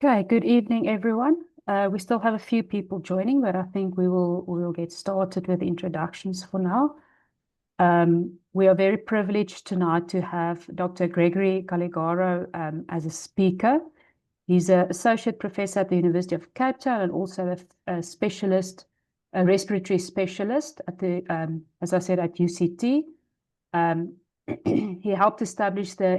Okay, good evening, everyone. We still have a few people joining, but I think we will get started with introductions for now. We are very privileged tonight to have Dr. Gregory Calligaro as a speaker. He's an associate professor at the University of Cape Town and also a specialist, a respiratory specialist at the, as I said, at UCT. He helped establish the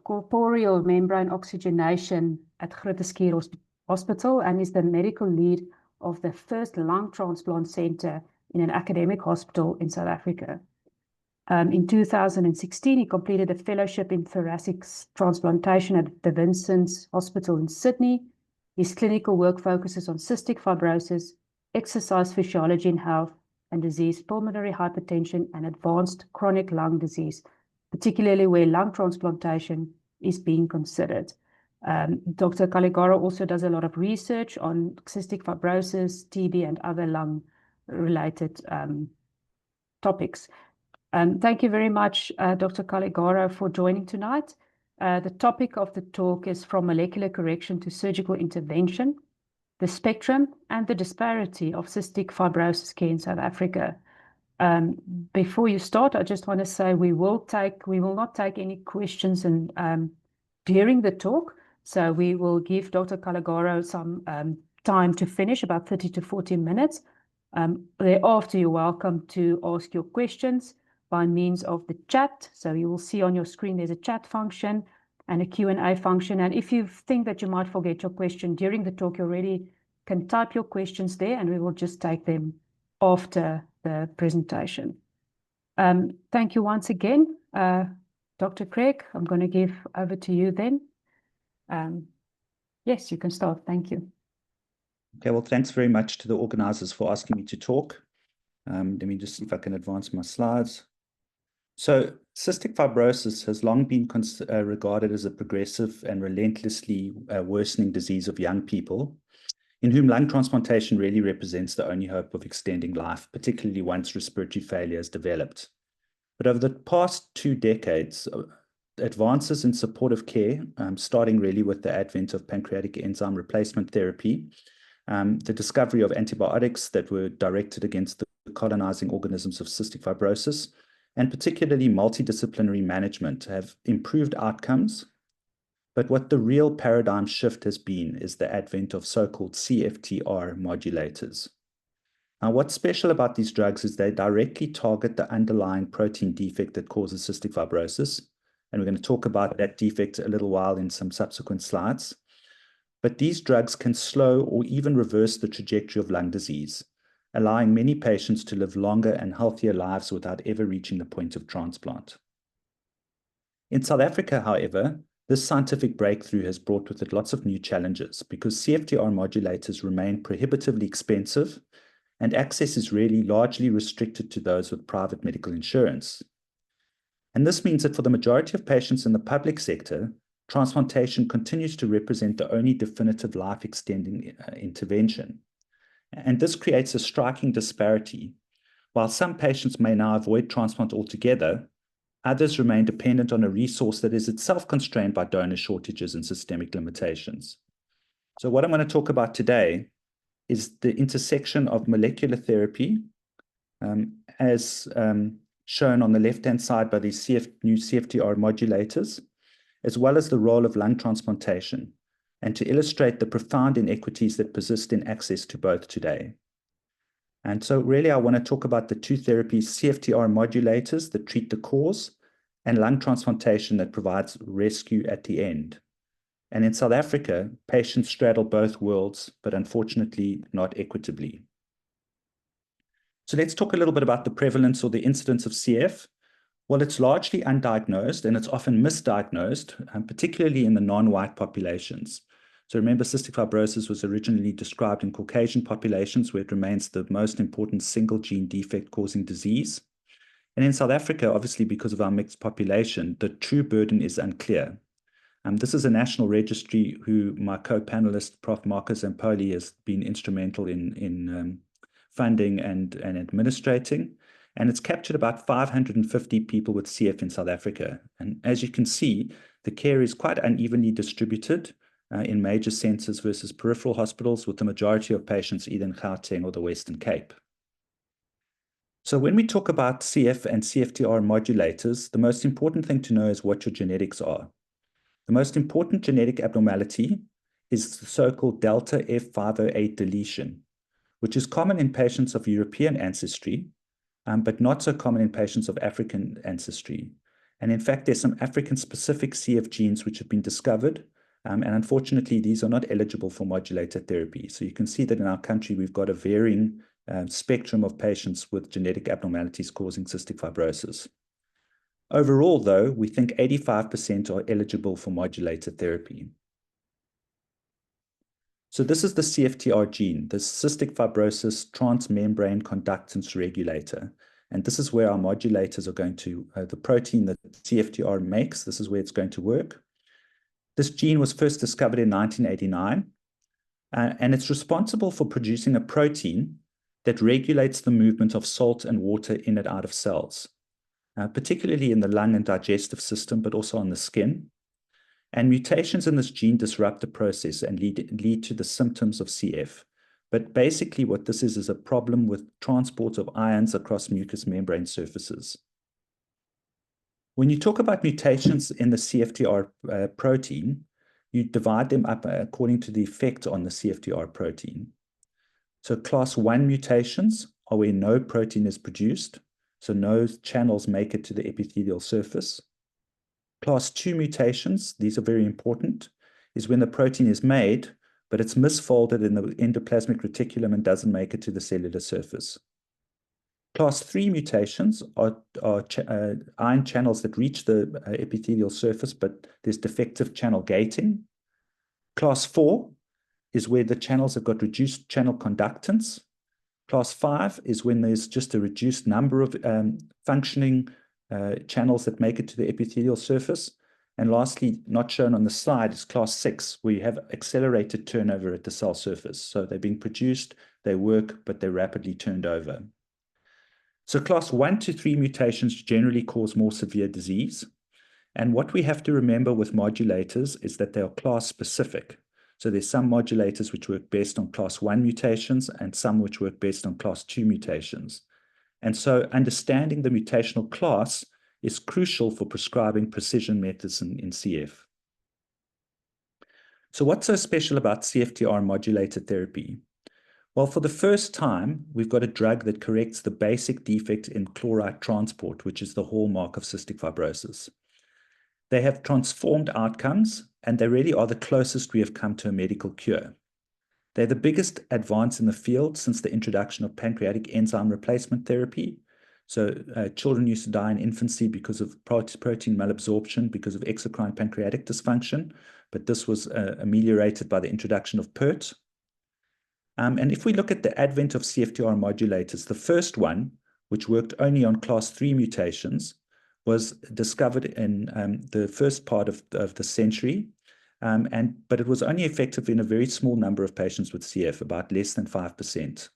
corporeal membrane oxygenation at Groote Hospital and is the medical lead of the first lung transplant center in an academic hospital in South Africa. In 2016, he completed a fellowship in thoracic transplantation at the Vincent's Hospital in Sydney. His clinical work focuses on cystic fibrosis, exercise physiology and health, and disease, pulmonary hypertension, and advanced chronic lung disease, particularly where lung transplantation is being considered. Dr. Calligaro also does a lot of research on cystic fibrosis, TB, and other lung-related topics. Thank you very much, Dr. Calligaro, for joining tonight. The topic of the talk is From Molecular Correction to Surgical Intervention, the Spectrum and the Disparity of Cystic Fibrosis Care in South Africa. Before you start, I just want to say we will not take any questions during the talk. So we will give Dr. Calligaro some time to finish, about 30 to 40 minutes. Thereafter, you're welcome to ask your questions by means of the chat. So you will see on your screen there's a chat function and a Q&A function. And if you think that you might forget your question during the talk, you already can type your questions there and we will just take them after the presentation. Thank you once again. Dr. Craig, I'm going to give over to you then. Yes, you can start. Thank you. Okay, well, thanks very much to the organizers for asking me to talk. Let me just see if I can advance my slides. So cystic fibrosis has long been regarded as a progressive and relentlessly worsening disease of young people, in whom lung transplantation really represents the only hope of extending life, particularly once respiratory failure is developed. But over the past 2 decades, advances in supportive care, starting really with the advent of pancreatic enzyme replacement therapy, the discovery of antibiotics that were directed against the colonizing organisms of cystic fibrosis, and particularly multidisciplinary management, have improved outcomes. But what the real paradigm shift has been is the advent of so-called CFTR modulators. Now, what's special about these drugs is they directly target the underlying protein defect that causes cystic fibrosis. And we're going to talk about that defect a little while in some subsequent slides. But these drugs can slow or even reverse the trajectory of lung disease, allowing many patients to live longer and healthier lives without ever reaching the point of transplant. In South Africa, however, this scientific breakthrough has brought with it lots of new challenges because CFTR modulators remain prohibitively expensive and access is really largely restricted to those with private medical insurance. And this means that for the majority of patients in the public sector, transplantation continues to represent the only definitive life-extending intervention. And this creates a striking disparity. While some patients may now avoid transplant altogether, others remain dependent on a resource that is itself constrained by donor shortages and systemic limitations. So what I'm going to talk about today is the intersection of molecular therapy, as shown on the left-hand side by these new CFTR modulators, as well as the role of lung transplantation, and to illustrate the profound inequities that persist in access to both today. And so really I want to talk about the two therapies, CFTR modulators that treat the cause and lung transplantation that provides rescue at the end. And in South Africa, patients straddle both worlds, but unfortunately not equitably. So let's talk a little bit about the prevalence or the incidence of CF. Well, it's largely undiagnosed and it's often misdiagnosed, particularly in the non-white populations. So remember, cystic fibrosis was originally described in Caucasian populations where it remains the most important single gene defect causing disease. And in South Africa, obviously because of our mixed population, the true burden is unclear. This is a national registry who my co-panelist, Prof. Marcus Zampoli, has been instrumental in funding and administrating. And it's captured about 550 people with CF in South Africa. And as you can see, the care is quite unevenly distributed in major centers versus peripheral hospitals, with the majority of patients either in Gauteng or the Western Cape. So when we talk about CF and CFTR modulators, the most important thing to know is what your genetics are. The most important genetic abnormality is the so-called delta F508 deletion, which is common in patients of European ancestry, but not so common in patients of African ancestry. And in fact, there's some African-specific CF genes which have been discovered, and unfortunately, these are not eligible for modulator therapy. So you can see that in our country, we've got a varying spectrum of patients with genetic abnormalities causing cystic fibrosis. Overall, though, we think 85% are eligible for modulator therapy. So this is the CFTR gene, the cystic fibrosis transmembrane conductance regulator. And this is where our modulators are going to, the protein that CFTR makes, this is where it's going to work. This gene was first discovered in 1989, and it's responsible for producing a protein that regulates the movement of salt and water in and out of cells, particularly in the lung and digestive system, but also on the skin. And mutations in this gene disrupt the process and lead to the symptoms of CF. But basically what this is a problem with transport of ions across mucous membrane surfaces. When you talk about mutations in the CFTR protein, you divide them up according to the effect on the CFTR protein. So class 1 mutations are where no protein is produced, so no channels make it to the epithelial surface. Class 2 mutations, these are very important, is when the protein is made, but it's misfolded in the endoplasmic reticulum and doesn't make it to the cellular surface. Class 3 mutations are ion channels that reach the epithelial surface, but there's defective channel gating. Class 4 is where the channels have got reduced channel conductance. Class 5 is when there's just a reduced number of functioning channels that make it to the epithelial surface. And lastly, not shown on the slide, is class 6, where you have accelerated turnover at the cell surface. So they're being produced, they work, but they're rapidly turned over. So class 1 to 3 mutations generally cause more severe disease. And what we have to remember with modulators is that they are class specific. So there's some modulators which work best on class 1 mutations and some which work best on class 2 mutations. And so understanding the mutational class is crucial for prescribing precision medicine in CF. So what's so special about CFTR modulator therapy? Well, for the first time, we've got a drug that corrects the basic defect in chloride transport, which is the hallmark of cystic fibrosis. They have transformed outcomes, and they really are the closest we have come to a medical cure. They're the biggest advance in the field since the introduction of pancreatic enzyme replacement therapy. So children used to die in infancy because of protein malabsorption, because of exocrine pancreatic dysfunction, but this was ameliorated by the introduction of PERT. And if we look at the advent of CFTR modulators, the first one, which worked only on class 3 mutations, was discovered in the first part of the century, but it was only effective in a very small number of patients with CF, about less than 5%.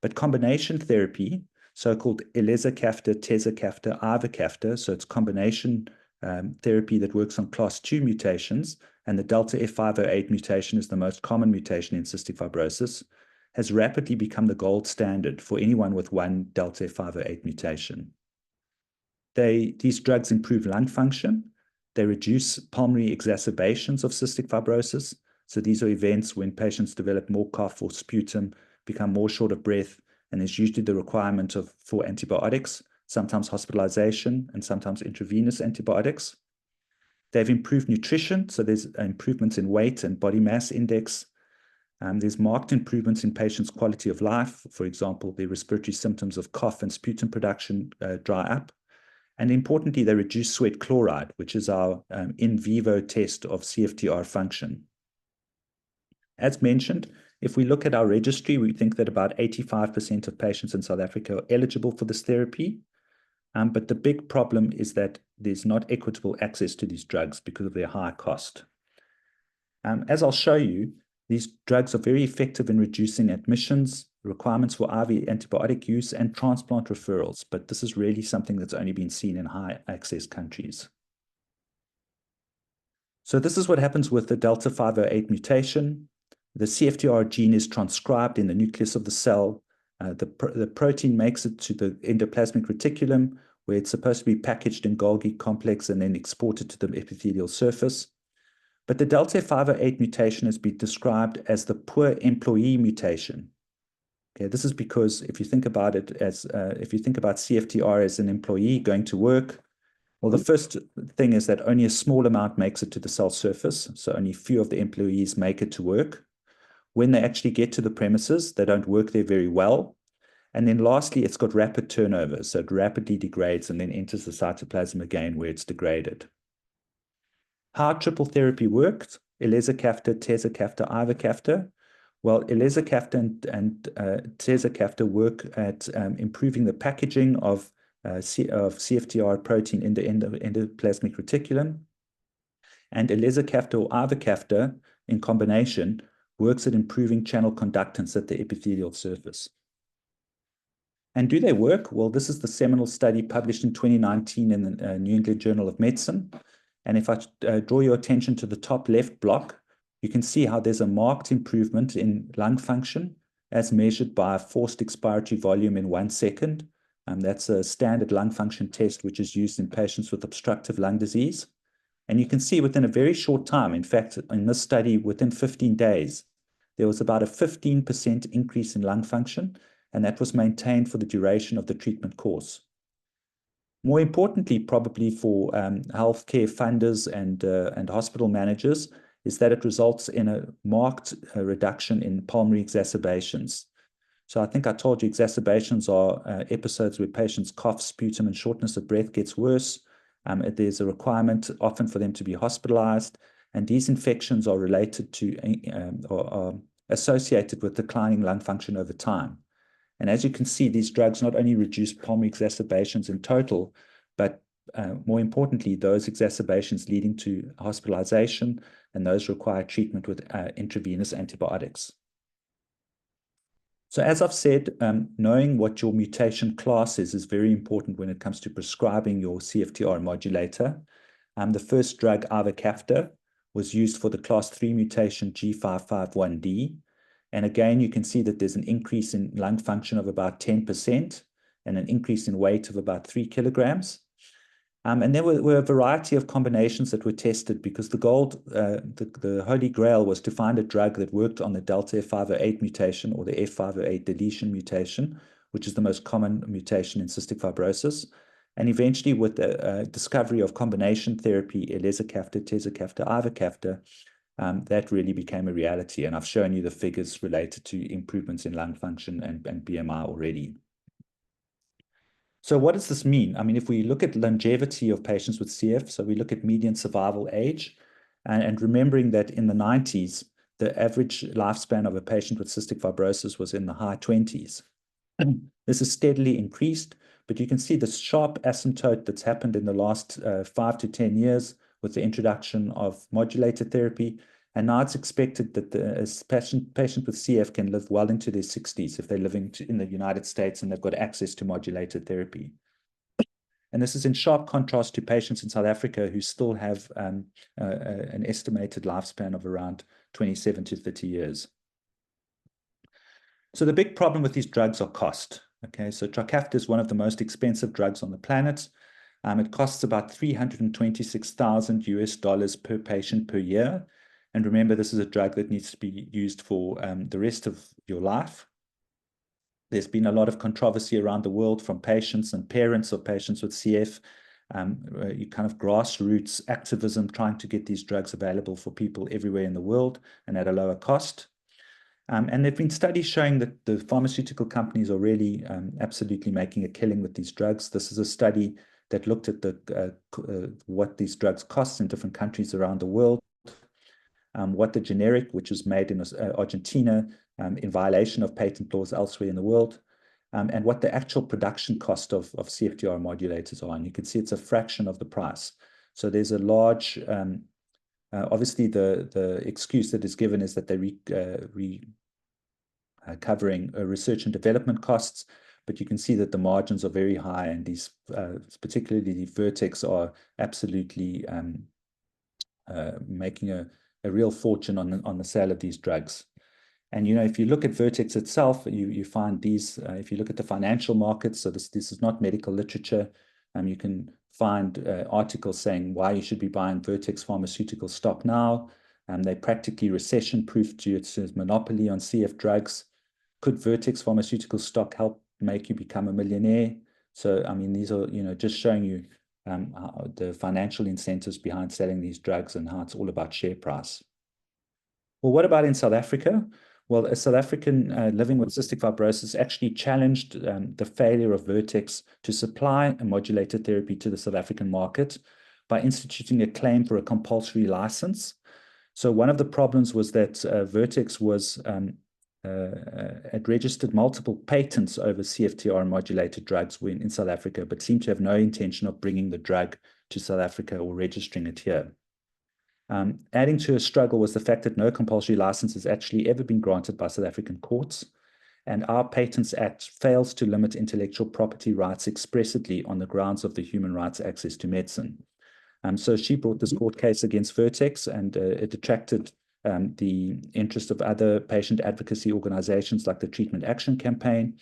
But combination therapy, so-called elezacaftor, tezacaftor, ivacaftor, so it's combination therapy that works on class 2 mutations, and the delta F508 mutation is the most common mutation in cystic fibrosis, has rapidly become the gold standard for anyone with one delta F508 mutation. These drugs improve lung function. They reduce pulmonary exacerbations of cystic fibrosis. So these are events when patients develop more cough or sputum, become more short of breath, and there's usually the requirement for antibiotics, sometimes hospitalization, and sometimes intravenous antibiotics. They've improved nutrition, so there's improvements in weight and body mass index. There's marked improvements in patients' quality of life. For example, their respiratory symptoms of cough and sputum production dry up. And importantly, they reduce sweat chloride, which is our in vivo test of CFTR function. As mentioned, if we look at our registry, we think that about 85% of patients in South Africa are eligible for this therapy. But the big problem is that there's not equitable access to these drugs because of their high cost. As I'll show you, these drugs are very effective in reducing admissions, requirements for IV antibiotic use, and transplant referrals, but this is really something that's only been seen in high access countries. So this is what happens with the delta 508 mutation. The CFTR gene is transcribed in the nucleus of the cell. The protein makes it to the endoplasmic reticulum, where it's supposed to be packaged in Golgi complex and then exported to the epithelial surface. But the delta 508 mutation has been described as the poor employee mutation. Okay, this is because if you think about it as, if you think about CFTR as an employee going to work, well, the first thing is that only a small amount makes it to the cell surface. So only few of the employees make it to work. When they actually get to the premises, they don't work there very well. And then lastly, it's got rapid turnover. So it rapidly degrades and then enters the cytoplasm again where it's degraded. How triple therapy worked, elezacaftor, tezacaftor, ivacaftor. Well, elezacaftor and tezacaftor work at improving the packaging of CFTR protein in the endoplasmic reticulum. And elezacaftor or ivacaftor in combination works at improving channel conductance at the epithelial surface. And do they work? Well, this is the seminal study published in 2019 in the New England Journal of Medicine. And if I draw your attention to the top left block, you can see how there's a marked improvement in lung function as measured by a forced expiratory volume in 1 second. That's a standard lung function test, which is used in patients with obstructive lung disease. And you can see within a very short time, in fact, in this study, within 15 days, there was about a 15% increase in lung function, and that was maintained for the duration of the treatment course. More importantly, probably for healthcare funders and hospital managers, is that it results in a marked reduction in pulmonary exacerbations. So I think I told you exacerbations are episodes where patients' cough, sputum, and shortness of breath gets worse. There's a requirement often for them to be hospitalized, and these infections are related to or are associated with declining lung function over time. And as you can see, these drugs not only reduce pulmonary exacerbations in total, but more importantly, those exacerbations leading to hospitalization, and those require treatment with intravenous antibiotics. So as I've said, knowing what your mutation class is very important when it comes to prescribing your CFTR modulator. The first drug, ivacaftor, was used for the class 3 mutation G551D. And again, you can see that there's an increase in lung function of about 10% and an increase in weight of about 3 kilograms. And there were a variety of combinations that were tested because the holy grail was to find a drug that worked on the delta F508 mutation or the F508 deletion mutation, which is the most common mutation in cystic fibrosis. And eventually with the discovery of combination therapy, elezacaftor, tezacaftor, ivacaftor, that really became a reality. And I've shown you the figures related to improvements in lung function and BMI already. So what does this mean? I mean, if we look at longevity of patients with CF, so we look at median survival age, and remembering that in the 90s, the average lifespan of a patient with cystic fibrosis was in the high 20s. This has steadily increased, but you can see the sharp asymptote that's happened in the last 5 to 10 years with the introduction of modulator therapy. And now it's expected that a patient with CF can live well into their 60s if they're living in the United States and they've got access to modulator therapy. And this is in sharp contrast to patients in South Africa who still have an estimated lifespan of around 27 to 30 years. So the big problem with these drugs are cost. Okay, so Trikafta is one of the most expensive drugs on the planet. It costs about $326,000 per patient per year. And remember, this is a drug that needs to be used for the rest of your life. There's been a lot of controversy around the world from patients and parents of patients with CF, you kind of grassroots activism trying to get these drugs available for people everywhere in the world and at a lower cost. And there have been studies showing that the pharmaceutical companies are really absolutely making a killing with these drugs. This is a study that looked at what these drugs cost in different countries around the world. What the generic, which is made in Argentina, in violation of patent laws elsewhere in the world, and what the actual production cost of CFTR modulators are. And you can see it's a fraction of the price. So there's a large, obviously the excuse that is given is that they're covering research and development costs, but you can see that the margins are very high, and these, particularly the Vertex, are absolutely making a real fortune on the sale of these drugs. And, you know, if you look at Vertex itself, you find these, if you look at the financial markets, so this is not medical literature, you can find articles saying why you should be buying Vertex pharmaceutical stock now. They're practically recession-proof due to its monopoly on CF drugs. Could Vertex pharmaceutical stock help make you become a millionaire? So, I mean, these are, you know, just showing you the financial incentives behind selling these drugs and how it's all about share price. Well, what about in South Africa? Well, a South African living with cystic fibrosis actually challenged the failure of Vertex to supply a modulated therapy to the South African market by instituting a claim for a compulsory license. So one of the problems was that Vertex had registered multiple patents over CFTR modulated drugs in South Africa, but seemed to have no intention of bringing the drug to South Africa or registering it here. Adding to a struggle was the fact that no compulsory license has actually ever been granted by South African courts, and our Patents Act fails to limit intellectual property rights expressly on the grounds of the human rights access to medicine. So she brought this court case against Vertex, and it attracted the interest of other patient advocacy organizations like the Treatment Action Campaign.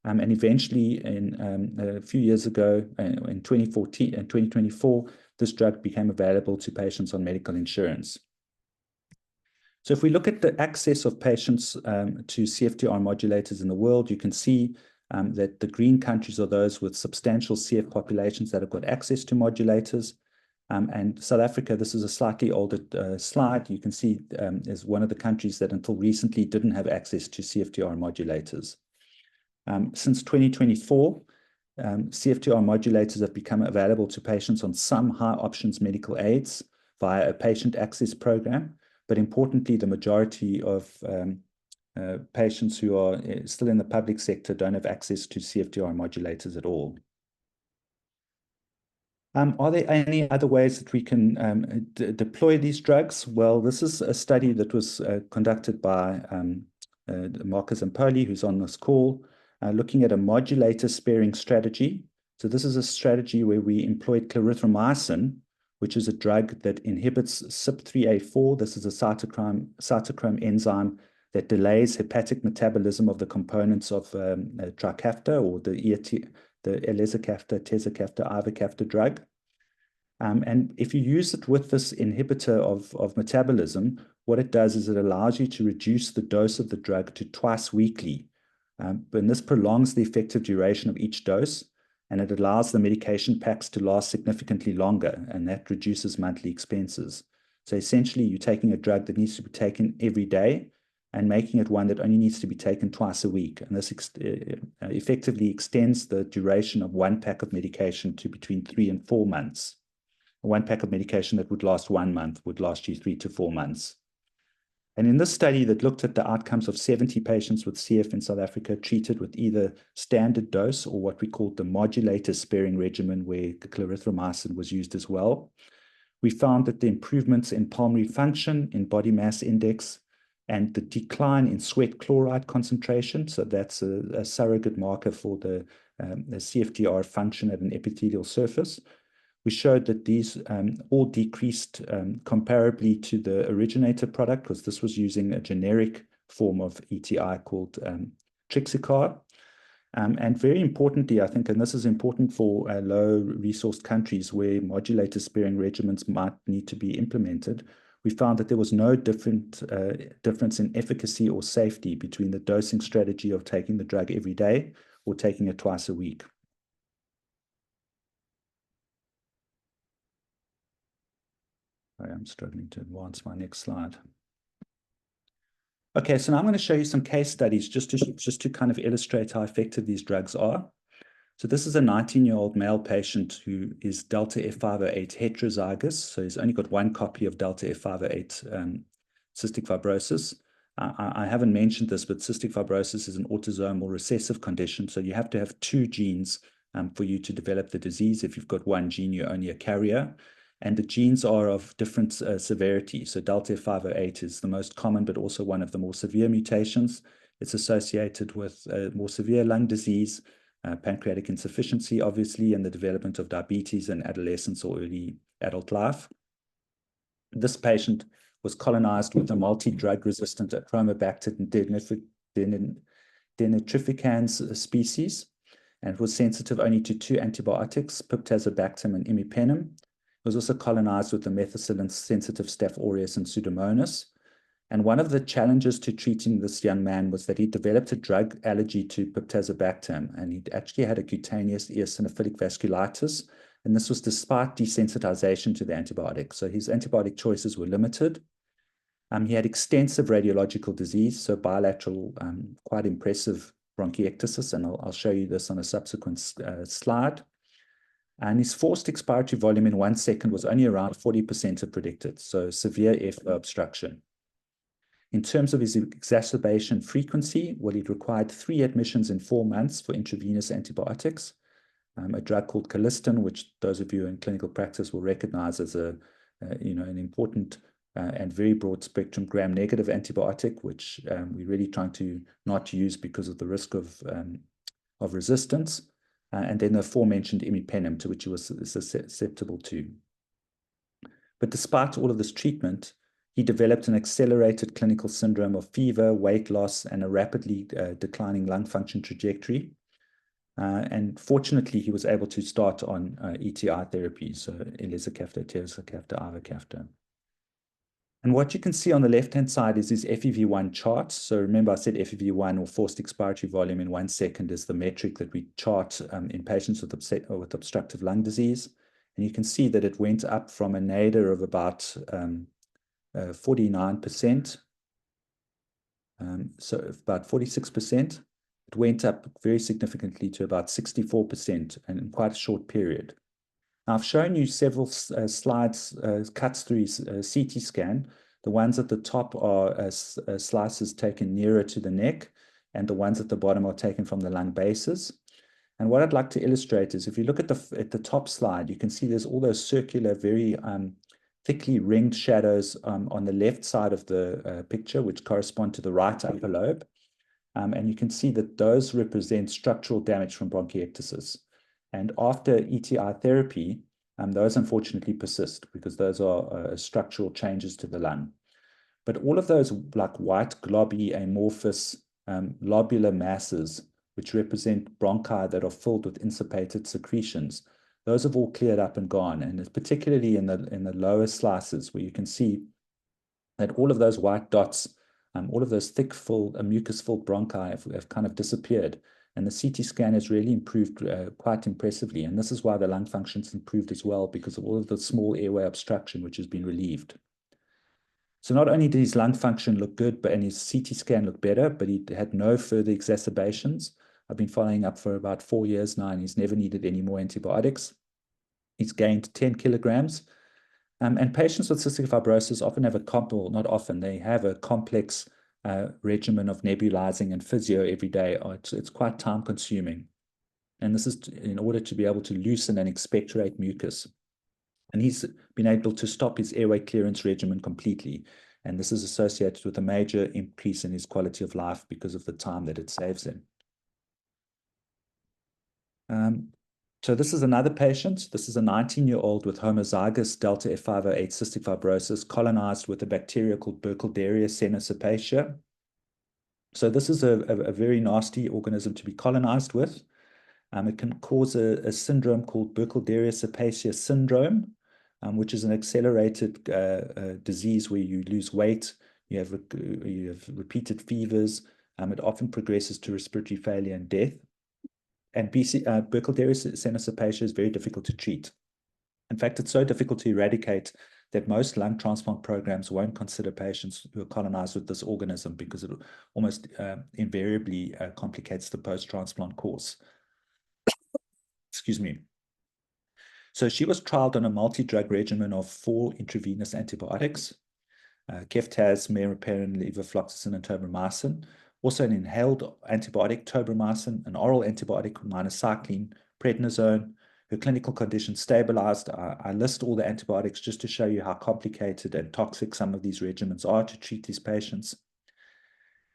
And eventually, a few years ago, in 2014 and 2024, this drug became available to patients on medical insurance. So if we look at the access of patients to CFTR modulators in the world, you can see that the green countries are those with substantial CF populations that have got access to modulators. And South Africa, this is a slightly older slide, you can see is one of the countries that until recently didn't have access to CFTR modulators. Since 2024, CFTR modulators have become available to patients on some high options medical aids via a patient access program. But importantly, the majority of patients who are still in the public sector don't have access to CFTR modulators at all. Are there any other ways that we can deploy these drugs? Well, this is a study that was conducted by Marcus Empoli, who's on this call, looking at a modulator sparing strategy. So this is a strategy where we employed clarithromycin, which is a drug that inhibits CYP3A4. This is a cytochrome enzyme that delays hepatic metabolism of the components of Trikafta, or the elezakafta, tezacaftor, ivacaftor drug. And if you use it with this inhibitor of metabolism, what it does is it allows you to reduce the dose of the drug to twice weekly. And this prolongs the effective duration of each dose, and it allows the medication packs to last significantly longer, and that reduces monthly expenses. So essentially, you're taking a drug that needs to be taken every day and making it one that only needs to be taken twice a week. And this effectively extends the duration of one pack of medication to between 3 and 4 months. One pack of medication that would last 1 month would last you 3 to 4 months. And in this study that looked at the outcomes of 70 patients with CF in South Africa treated with either standard dose or what we called the modulator sparing regimen, where clarithromycin was used as well, we found that the improvements in pulmonary function, in body mass index, and the decline in sweat chloride concentration, so that's a surrogate marker for the CFTR function at an epithelial surface, we showed that these all decreased comparably to the originator product, because this was using a generic form of ETI called Trixicard. And very importantly, I think, and this is important for low-resourced countries where modulator-sparing regimens might need to be implemented, we found that there was no difference in efficacy or safety between the dosing strategy of taking the drug every day or taking it twice a week. I'm struggling to advance my next slide. Okay, so now I'm going to show you some case studies just to kind of illustrate how effective these drugs are. So this is a 19-year-old male patient who is delta F508 heterozygous. So he's only got one copy of delta F508 cystic fibrosis. I haven't mentioned this, but cystic fibrosis is an autosomal recessive condition. So you have to have 2 genes for you to develop the disease. If you've got 1 gene, you're only a carrier. And the genes are of different severity. So delta F508 is the most common, but also one of the more severe mutations. It's associated with more severe lung disease, pancreatic insufficiency, obviously, and the development of diabetes in adolescence or early adult life. This patient was colonized with a multi-drug resistant Achromobacter denitrificans species, and was sensitive only to 2 antibiotics, piptazobactam and imipenem. It was also colonized with the methicillin-sensitive Staph aureus and Pseudomonas. And one of the challenges to treating this young man was that he developed a drug allergy to piptazobactam, and he actually had a cutaneous eosinophilic vasculitis, and this was despite desensitization to the antibiotic. So his antibiotic choices were limited. He had extensive radiological disease, so bilateral, quite impressive bronchiectasis, and I'll show you this on a subsequent slide. And his forced expiratory volume in 1 second was only around 40% of predicted, so severe airflow obstruction. In terms of his exacerbation frequency, well, he required 3 admissions in 4 months for intravenous antibiotics, a drug called Callistin, which those of you in clinical practice will recognize as an important and very broad spectrum gram-negative antibiotic, which we're really trying to not use because of the risk of resistance, and then the aforementioned imipenem, to which he was susceptible to. But despite all of this treatment, he developed an accelerated clinical syndrome of fever, weight loss, and a rapidly declining lung function trajectory. And fortunately, he was able to start on ETI therapy, so elizacaftor, terzacaftor, ivacaftor. And what you can see on the left-hand side is his FEV1 chart. So remember, I said FEV1, or forced expiratory volume in 1 second, is the metric that we chart in patients with obstructive lung disease. And you can see that it went up from a nadir of about 49%, so about 46%. It went up very significantly to about 64% and in quite a short period. Now, I've shown you several slides, cuts through his CT scan. The ones at the top are slices taken nearer to the neck, and the ones at the bottom are taken from the lung bases. And what I'd like to illustrate is, if you look at the top slide, you can see there's all those circular, very thickly ringed shadows on the left side of the picture, which correspond to the right upper lobe. And you can see that those represent structural damage from bronchiectasis. And after ETI therapy, those unfortunately persist because those are structural changes to the lung. But all of those like white, globby, amorphous, lobular masses, which represent bronchi that are filled with insipated secretions, those have all cleared up and gone. And it's particularly in the lower slices where you can see that all of those white dots, all of those thick, mucus-filled bronchi have kind of disappeared. And the CT scan has really improved quite impressively. And this is why the lung function's improved as well, because of all of the small airway obstruction, which has been relieved. So not only did his lung function look good, and his CT scan looked better, but he had no further exacerbations. I've been following up for about 4 years now, and he's never needed any more antibiotics. He's gained 10 kilograms. And patients with cystic fibrosis often have they have a complex regimen of nebulizing and physio every day. It's quite time consuming. And this is in order to be able to loosen and expectorate mucus. And he's been able to stop his airway clearance regimen completely. And this is associated with a major increase in his quality of life because of the time that it saves him. So this is another patient. This is a 19-year-old with homozygous delta F508 cystic fibrosis colonized with a bacteria called Burkholderia cenocepacia. So this is a very nasty organism to be colonized with. It can cause a syndrome called Burkholderia cepacia syndrome, which is an accelerated disease where you lose weight, you have repeated fevers. It often progresses to respiratory failure and death. And Burkholderia cenocepacia is very difficult to treat. In fact, it's so difficult to eradicate that most lung transplant programs won't consider patients who are colonized with this organism because it almost invariably complicates the post-transplant course. Excuse me. So she was trialed on a multi-drug regimen of 4 intravenous antibiotics, Keftaz, meropenem, levofloxacin, and tobramycin. Also an inhaled antibiotic, tobramycin, an oral antibiotic, minocycline, prednisone. Her clinical condition stabilized. I list all the antibiotics just to show you how complicated and toxic some of these regimens are to treat these patients.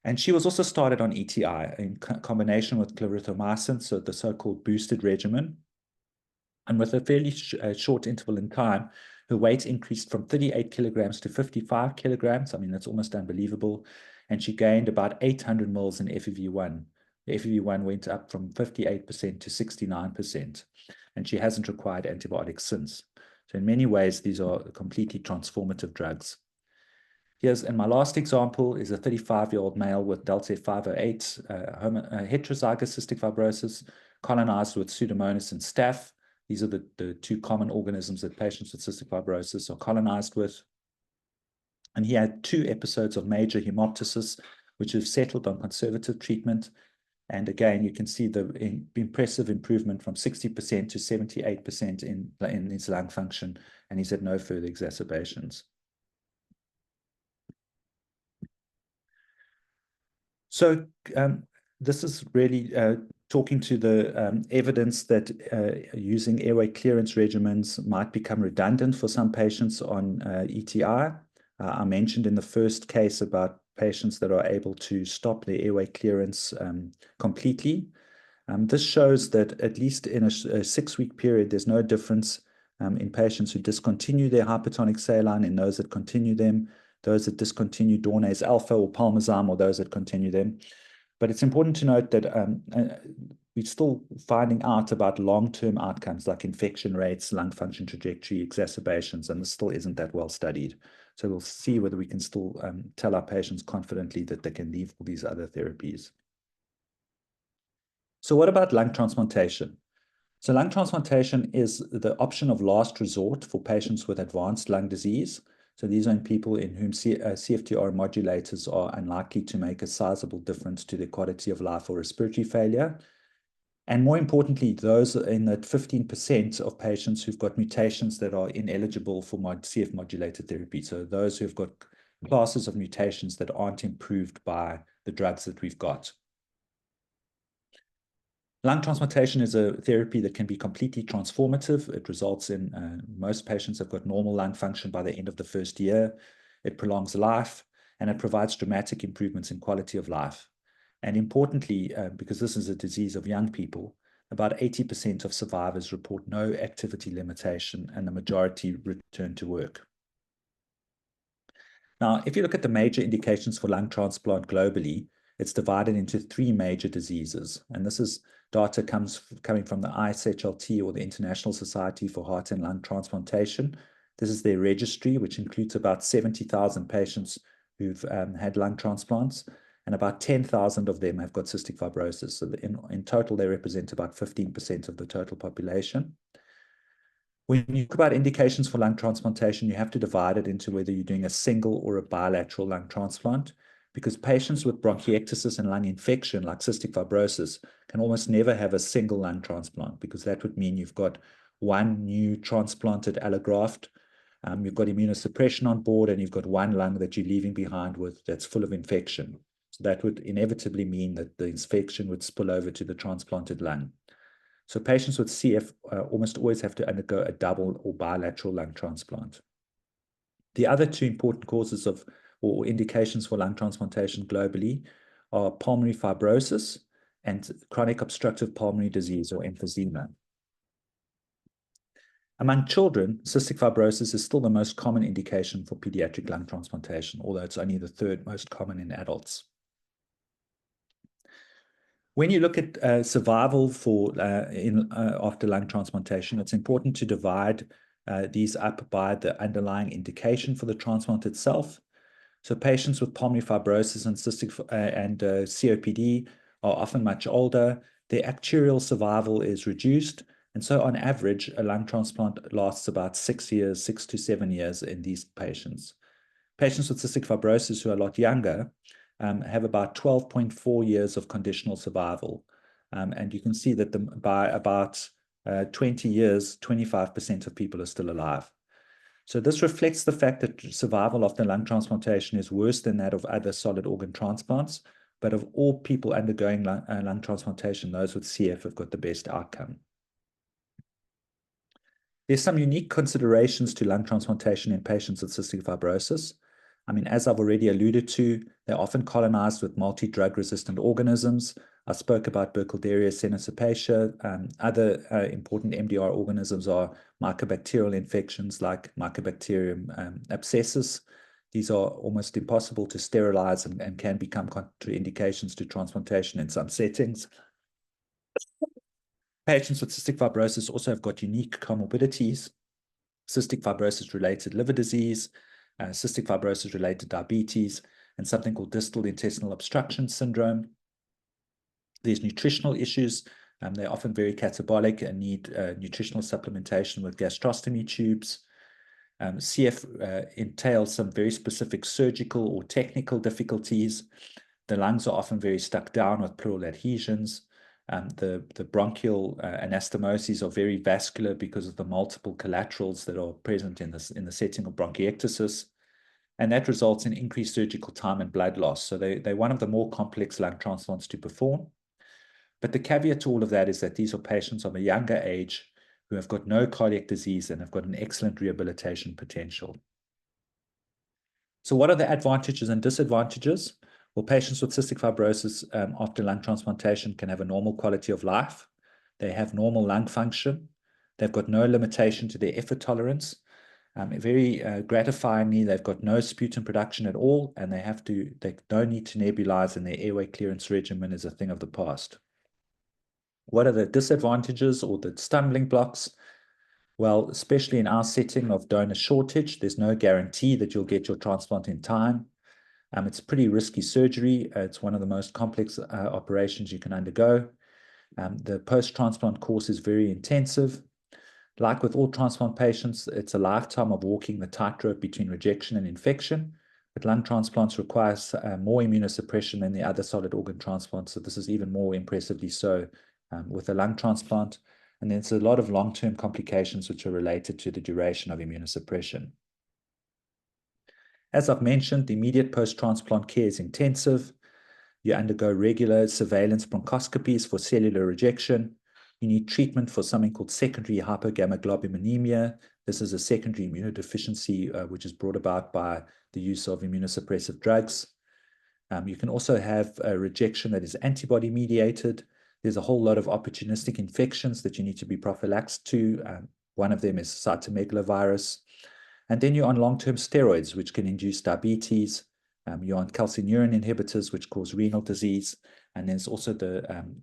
And she was also started on ETI in combination with clarithromycin, so the so-called boosted regimen. And with a fairly short interval in time, Her weight increased from 38 kilograms to 55 kilograms. I mean, that's almost unbelievable. And she gained about 800 mils in FEV1. The FEV1 went up from 58% to 69%. And she hasn't required antibiotics since. So in many ways, these are completely transformative drugs. And my last example is a 35-year-old male with Delta 508 heterozygous cystic fibrosis, colonized with Pseudomonas and staph. These are the two common organisms that patients with cystic fibrosis are colonized with. And he had 2 episodes of major hemoptysis, which have settled on conservative treatment. And again, you can see the impressive improvement from 60% to 78% in his lung function, and he's had no further exacerbations. So this is really talking to the evidence that using airway clearance regimens might become redundant for some patients on ETI. I mentioned in the first case about patients that are able to stop their airway clearance completely. This shows that at least in a 6-week period, there's no difference in patients who discontinue their hypertonic saline and those that continue them, those that discontinue Dornase alpha or Palmizyme, or those that continue them. But it's important to note that we're still finding out about long-term outcomes like infection rates, lung function trajectory, exacerbations, and this still isn't that well studied. So we'll see whether we can still tell our patients confidently that they can leave all these other therapies. So what about lung transplantation? So lung transplantation is the option of last resort for patients with advanced lung disease. So these are in people in whom CFTR modulators are unlikely to make a sizable difference to their quality of life or respiratory failure. And more importantly, those in that 15% of patients who've got mutations that are ineligible for CF modulated therapy. So those who've got classes of mutations that aren't improved by the drugs that we've got. Lung transplantation is a therapy that can be completely transformative. It results in most patients have got normal lung function by the end of the first year. It prolongs life, and it provides dramatic improvements in quality of life. And importantly, because this is a disease of young people, about 80% of survivors report no activity limitation, and the majority return to work. Now, if you look at the major indications for lung transplant globally, it's divided into 3 major diseases. And this is data coming from the ISHLT, or the International Society for Heart and Lung Transplantation. This is their registry, which includes about 70,000 patients who've had lung transplants, and about 10,000 of them have got cystic fibrosis. So in total, they represent about 15% of the total population. When you talk about indications for lung transplantation, you have to divide it into whether you're doing a single or a bilateral lung transplant, because patients with bronchiectasis and lung infection, like cystic fibrosis, can almost never have a single lung transplant, because that would mean you've got one new transplanted allograft, you've got immunosuppression on board, and you've got one lung that you're leaving behind that's full of infection. So that would inevitably mean that the infection would spill over to the transplanted lung. So patients with CF almost always have to undergo a double or bilateral lung transplant. The other 2 important causes of or indications for lung transplantation globally are pulmonary fibrosis and chronic obstructive pulmonary disease, or emphysema. Among children, cystic fibrosis is still the most common indication for pediatric lung transplantation, although it's only the 3rd most common in adults. When you look at survival after lung transplantation, it's important to divide these up by the underlying indication for the transplant itself. So patients with pulmonary fibrosis and COPD are often much older. Their actuarial survival is reduced. And so on average, a lung transplant lasts about 6 to 7 years in these patients. Patients with cystic fibrosis who are a lot younger have about 12.4 years of conditional survival. And you can see that by about 20 years, 25% of people are still alive. So this reflects the fact that survival after lung transplantation is worse than that of other solid organ transplants, but of all people undergoing lung transplantation, those with CF have got the best outcome. There's some unique considerations to lung transplantation in patients with cystic fibrosis. I mean, as I've already alluded to, they're often colonized with multi-drug resistant organisms. I spoke about Burkholderia cenosepacea. Other important MDR organisms are mycobacterial infections like Mycobacterium abscessus. These are almost impossible to sterilize and can become contraindications to transplantation in some settings. Patients with cystic fibrosis also have got unique comorbidities: cystic fibrosis-related liver disease, cystic fibrosis-related diabetes, and something called distal intestinal obstruction syndrome. There's nutritional issues. They're often very catabolic and need nutritional supplementation with gastrostomy tubes. CF entails some very specific surgical or technical difficulties. The lungs are often very stuck down with pleural adhesions. The bronchial anastomoses are very vascular because of the multiple collaterals that are present in the setting of bronchiectasis. And that results in increased surgical time and blood loss. So they're one of the more complex lung transplants to perform. But the caveat to all of that is that these are patients of a younger age who have got no cardiac disease and have got an excellent rehabilitation potential. So what are the advantages and disadvantages? Well, patients with cystic fibrosis after lung transplantation can have a normal quality of life. They have normal lung function. They've got no limitation to their effort tolerance. Very gratifyingly, they've got no sputum production at all, and they don't need to nebulize, and their airway clearance regimen is a thing of the past. What are the disadvantages or the stumbling blocks? Well, especially in our setting of donor shortage, there's no guarantee that you'll get your transplant in time. It's pretty risky surgery. It's one of the most complex operations you can undergo. The post-transplant course is very intensive. Like with all transplant patients, it's a lifetime of walking the tightrope between rejection and infection. But lung transplants require more immunosuppression than the other solid organ transplants. So this is even more impressively so with a lung transplant. And there's a lot of long-term complications which are related to the duration of immunosuppression. As I've mentioned, the immediate post-transplant care is intensive. You undergo regular surveillance bronchoscopies for cellular rejection. You need treatment for something called secondary hypogammaglobulinemia. This is a secondary immunodeficiency which is brought about by the use of immunosuppressive drugs. You can also have a rejection that is antibody-mediated. There's a whole lot of opportunistic infections that you need to be prophylaxed to. One of them is cytomegalovirus. And then you're on long-term steroids, which can induce diabetes. You're on calcineurin inhibitors, which cause renal disease. And there's also the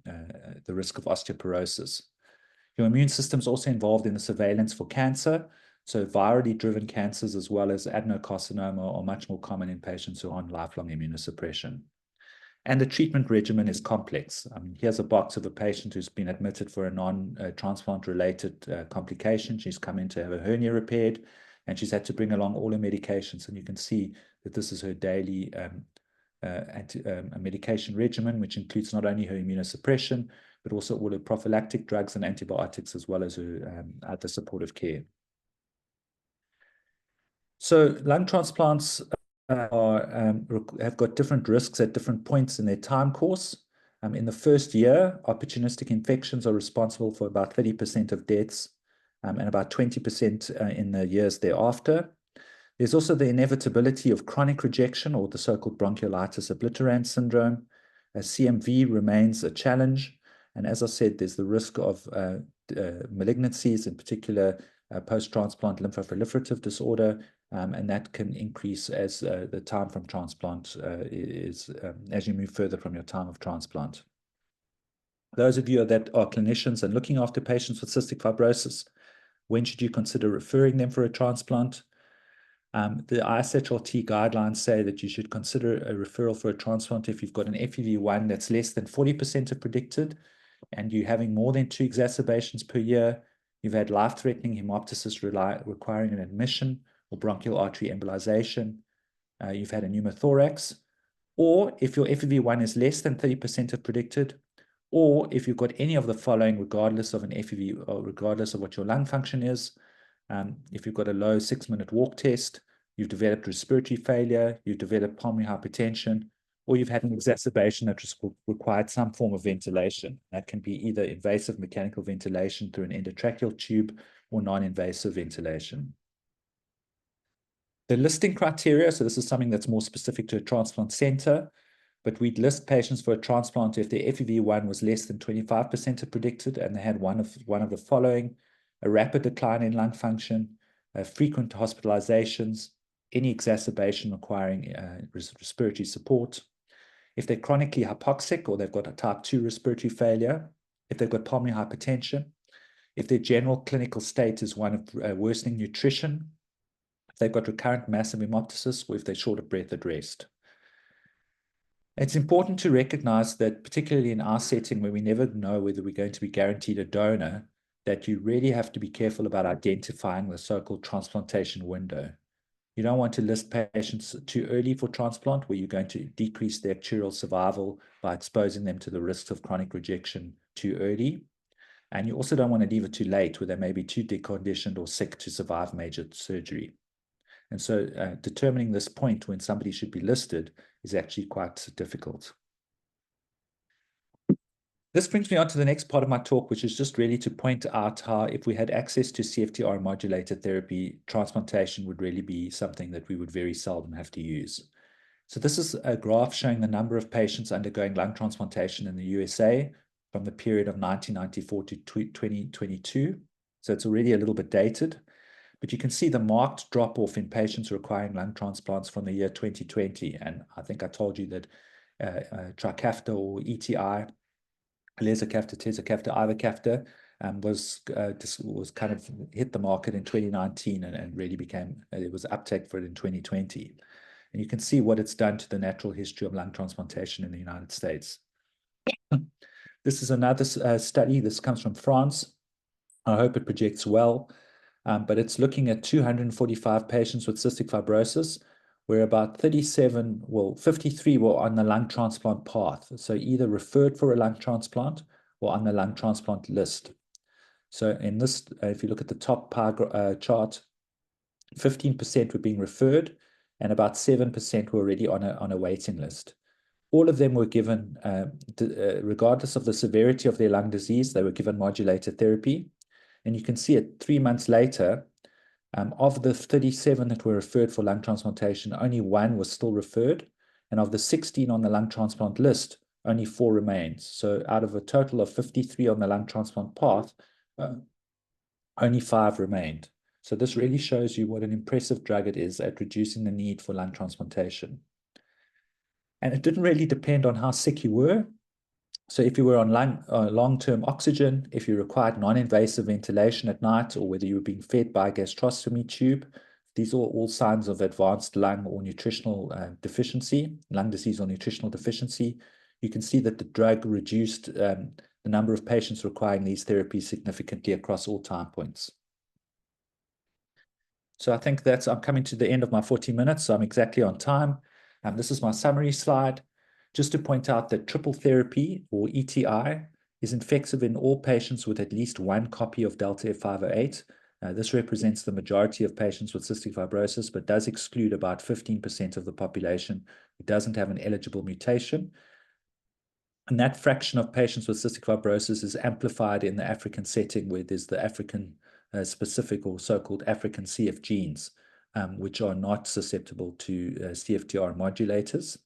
risk of osteoporosis. Your immune system is also involved in the surveillance for cancer. So virally driven cancers as well as adenocarcinoma are much more common in patients who are on lifelong immunosuppression. And the treatment regimen is complex. I mean, here's a box of a patient who's been admitted for a non-transplant related complication. She's come in to have a hernia repaired, and she's had to bring along all her medications. And you can see that this is her daily medication regimen, which includes not only her immunosuppression, but also all her prophylactic drugs and antibiotics, as well as her other supportive care. So lung transplants have got different risks at different points in their time course. In the first year, opportunistic infections are responsible for about 30% of deaths and about 20% in the years thereafter. There's also the inevitability of chronic rejection, or the so-called bronchiolitis obliterans syndrome. CMV remains a challenge. And as I said, there's the risk of malignancies, in particular post-transplant lymphoproliferative disorder, and that can increase as the time from transplant as you move further from your time of transplant. Those of you that are clinicians and looking after patients with cystic fibrosis, when should you consider referring them for a transplant? The ISHLT guidelines say that you should consider a referral for a transplant if you've got an FEV1 that's less than 40% of predicted, and you're having more than 2 exacerbations per year, you've had life-threatening hemoptysis requiring an admission or bronchial artery embolization, you've had a pneumothorax, or if your FEV1 is less than 30% of predicted, or if you've got any of the following regardless of an FEV or regardless of what your lung function is. If you've got a low 6-minute walk test, you've developed respiratory failure, you've developed pulmonary hypertension, or you've had an exacerbation that required some form of ventilation. That can be either invasive mechanical ventilation through an endotracheal tube or non-invasive ventilation. The listing criteria, so this is something that's more specific to a transplant center, but we'd list patients for a transplant if their FEV1 was less than 25% of predicted, and they had one of the following: a rapid decline in lung function, frequent hospitalizations, any exacerbation requiring respiratory support, if they're chronically hypoxic or they've got a type 2 respiratory failure, if they've got pulmonary hypertension, if their general clinical state is one of worsening nutrition, if they've got recurrent massive hemoptysis, or if they're short of breath at rest. It's important to recognize that, particularly in our setting where we never know whether we're going to be guaranteed a donor, that you really have to be careful about identifying the so-called transplantation window. You don't want to list patients too early for transplant, where you're going to decrease their actuarial survival by exposing them to the risks of chronic rejection too early. And you also don't want to leave it too late, where they may be too deconditioned or sick to survive major surgery. And so determining this point when somebody should be listed is actually quite difficult. This brings me on to the next part of my talk, which is just really to point out how, if we had access to CFTR modulated therapy, transplantation would really be something that we would very seldom have to use. So this is a graph showing the number of patients undergoing lung transplantation in the USA from the period of 1994 to 2022. So it's already a little bit dated, but you can see the marked drop off in patients requiring lung transplants from the year 2020. And I think I told you that Trikafta or ETI, Lesacaftor, Tezacaftor, Ivacaftor was kind of hit the market in 2019 and really became, it was uptake for it in 2020. And you can see what it's done to the natural history of lung transplantation in the United States. This is another study. This comes from France. I hope it projects well, but it's looking at 245 patients with cystic fibrosis, where about 53 were on the lung transplant path. So either referred for a lung transplant or on the lung transplant list. So in this, if you look at the top pie chart, 15% were being referred and about 7% were already on a waiting list. All of them were given, regardless of the severity of their lung disease, they were given modulator therapy. And you can see it 3 months later, of the 37 that were referred for lung transplantation, only 1 was still referred. And of the 16 on the lung transplant list, only 4 remains. So out of a total of 53 on the lung transplant path, only 5 remained. So this really shows you what an impressive drug it is at reducing the need for lung transplantation. And it didn't really depend on how sick you were. So if you were on long-term oxygen, if you required non-invasive ventilation at night, or whether you were being fed by a gastrostomy tube, these are all signs of advanced lung or nutritional deficiency, lung disease or nutritional deficiency. You can see that the drug reduced the number of patients requiring these therapies significantly across all time points. So I think I'm coming to the end of my 40 minutes, so I'm exactly on time. This is my summary slide. Just to point out that triple therapy, or ETI, is effective in all patients with at least 1 copy of Delta F508. This represents the majority of patients with cystic fibrosis, but does exclude about 15% of the population who doesn't have an eligible mutation. And that fraction of patients with cystic fibrosis is amplified in the African setting, where there's the African specific or so-called African CF genes, which are not susceptible to CFTR modulators.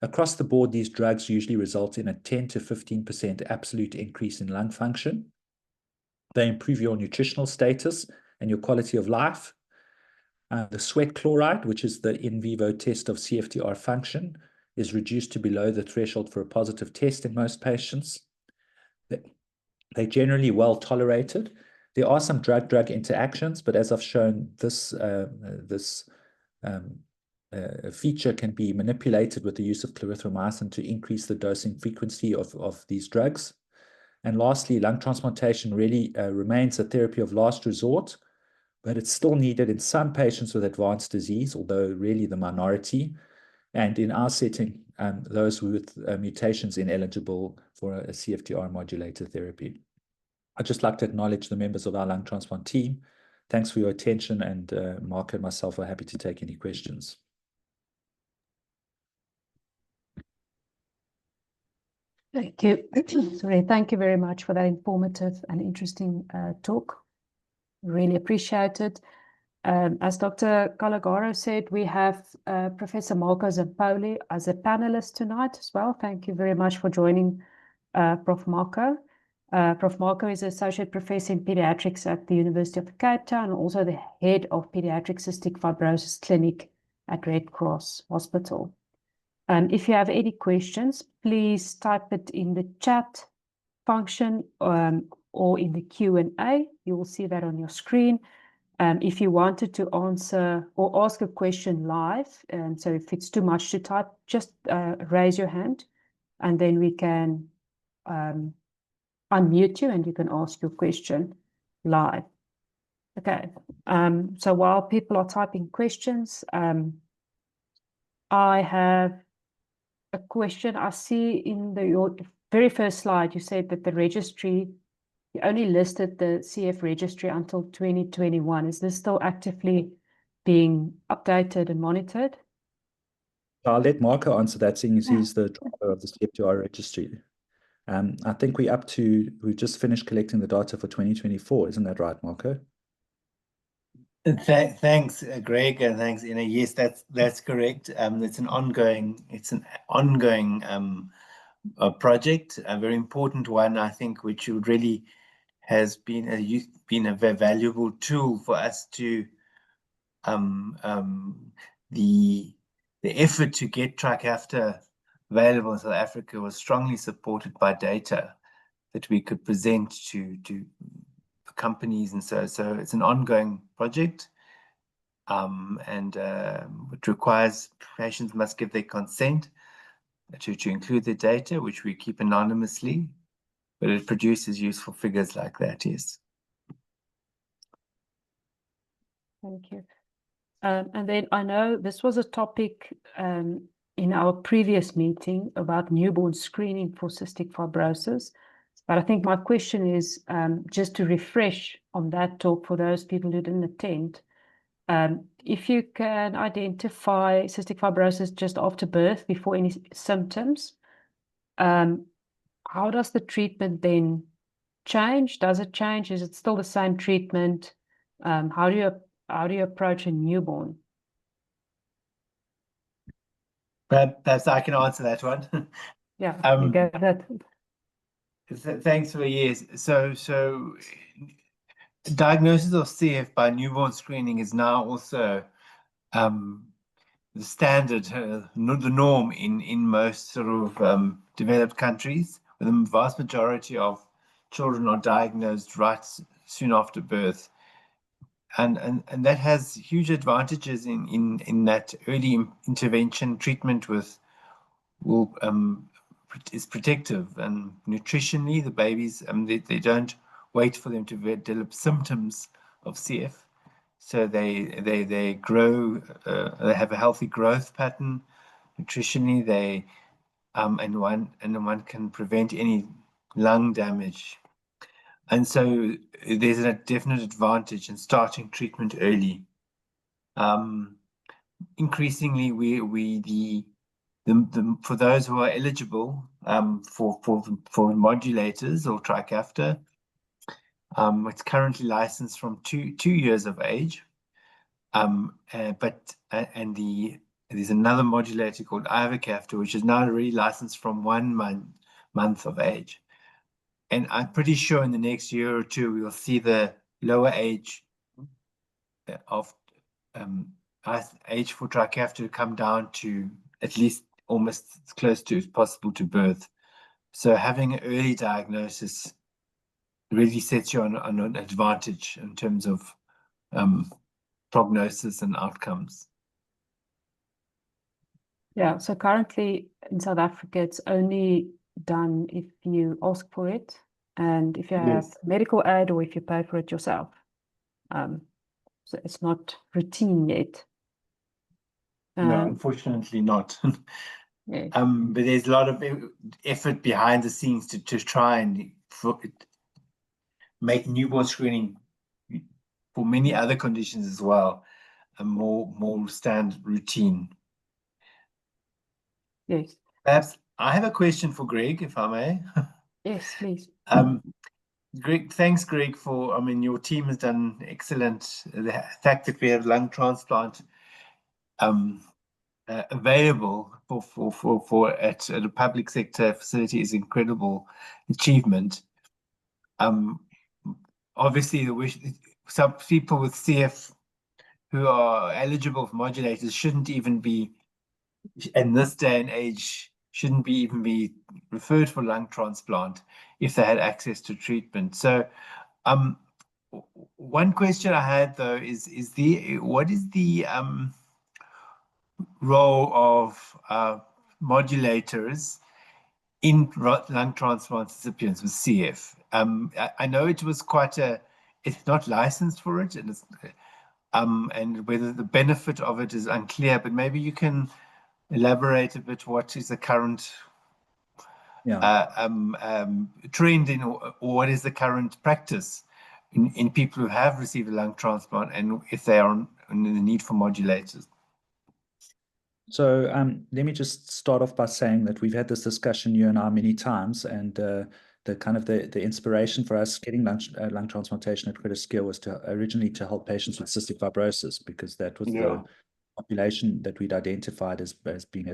Across the board, these drugs usually result in a 10 to 15% absolute increase in lung function. They improve your nutritional status and your quality of life. The sweat chloride, which is the in vivo test of CFTR function, is reduced to below the threshold for a positive test in most patients. They're generally well tolerated. There are some drug-drug interactions, but as I've shown, this feature can be manipulated with the use of clarithromycin to increase the dosing frequency of these drugs. And lastly, lung transplantation really remains a therapy of last resort, but it's still needed in some patients with advanced disease, although really the minority. And in our setting, those with mutations ineligible for a CFTR modulator therapy. I'd just like to acknowledge the members of our lung transplant team. Thanks for your attention, and Mark and myself are happy to take any questions. Thank you. Sorry, thank you very much for that informative and interesting talk. Really appreciate it. As Dr. Calligaro said, we have Professor Marco Zampoli as a panelist tonight as well. Thank you very much for joining, Prof. Marco. Prof. Marco is Associate Professor in Pediatrics at the University of Cape Town, and also the Head of Pediatric Cystic Fibrosis Clinic at Red Cross Hospital. If you have any questions, please type it in the chat function or in the Q&A. You will see that on your screen. If you wanted to answer or ask a question live, so if it's too much to type, just raise your hand and then we can unmute you and you can ask your question live. Okay, so while people are typing questions, I have a question. I see in your very first slide, you said that the registry, you only listed the CF registry until 2021. Is this still actively being updated and monitored? I'll let Marco answer that, seeing as he's the driver of the CFTR registry. I think we've just finished collecting the data for 2024. Isn't that right, Marco? Thanks, Greg, and thanks, Ina. Yes, that's correct. It's an ongoing project, a very important one, I think, which would really has been a very valuable tool for us to the effort to get Trikafta available in South Africa was strongly supported by data that we could present to companies, and so it's an ongoing project, and it requires patients must give their consent to include their data, which we keep anonymously, but it produces useful figures like that. Yes. Thank you. And then I know this was a topic in our previous meeting about newborn screening for cystic fibrosis. But I think my question is just to refresh on that talk for those people who didn't attend. If you can identify cystic fibrosis just after birth, before any symptoms, how does the treatment then change? Does it change? Is it still the same treatment? How do you approach a newborn? Perhaps I can answer that one. Yeah, you get that. Thanks for years. So diagnosis of CF by newborn screening is now also the standard, the norm in most sort of developed countries, where the vast majority of children are diagnosed right soon after birth. And that has huge advantages in that early intervention treatment is protective, and nutritionally the babies they don't wait for them to develop symptoms of CF, so they grow, they have a healthy growth pattern. Nutritionally they and one can prevent any lung damage. And so there's a definite advantage in starting treatment early. Increasingly, for those who are eligible for modulators or Trikafta, it's currently licensed from 2 years of age. There's another modulator called Ivacafta, which is now really licensed from 1 month of age. And I'm pretty sure in the next year or two, we will see the lower age of age for Trikafta come down to at least almost as close to as possible to birth. So having an early diagnosis really sets you on an advantage in terms of prognosis and outcomes. Yeah, so currently in South Africa, it's only done if you ask for it and if you have medical aid or if you pay for it yourself. So it's not routine yet. No, unfortunately not. Yeah. But there's a lot of effort behind the scenes to try and make newborn screening for many other conditions as well a more standard routine. Yes. Perhaps I have a question for Greg, if I may. Yes, please. Greg, thanks, Greg, for, I mean, your team has done excellent. The fact that we have lung transplant available for at a public sector facility is incredible achievement. Obviously, some people with CF who are eligible for modulators shouldn't even be, in this day and age, shouldn't be even be referred for lung transplant if they had access to treatment. So, one question I had though is what is the role of modulators in lung transplant recipients with CF? I know it was it's not licensed for it, and whether the benefit of it is unclear, but maybe you can elaborate a bit. What is the current trend in, or what is the current practice in people who have received a lung transplant, and if they are in the need for modulators? So let me just start off by saying that we've had this discussion, you and I, many times, and the inspiration for us getting lung transplantation at Greta Scale was originally to help patients with cystic fibrosis, because that was the population that we'd identified as being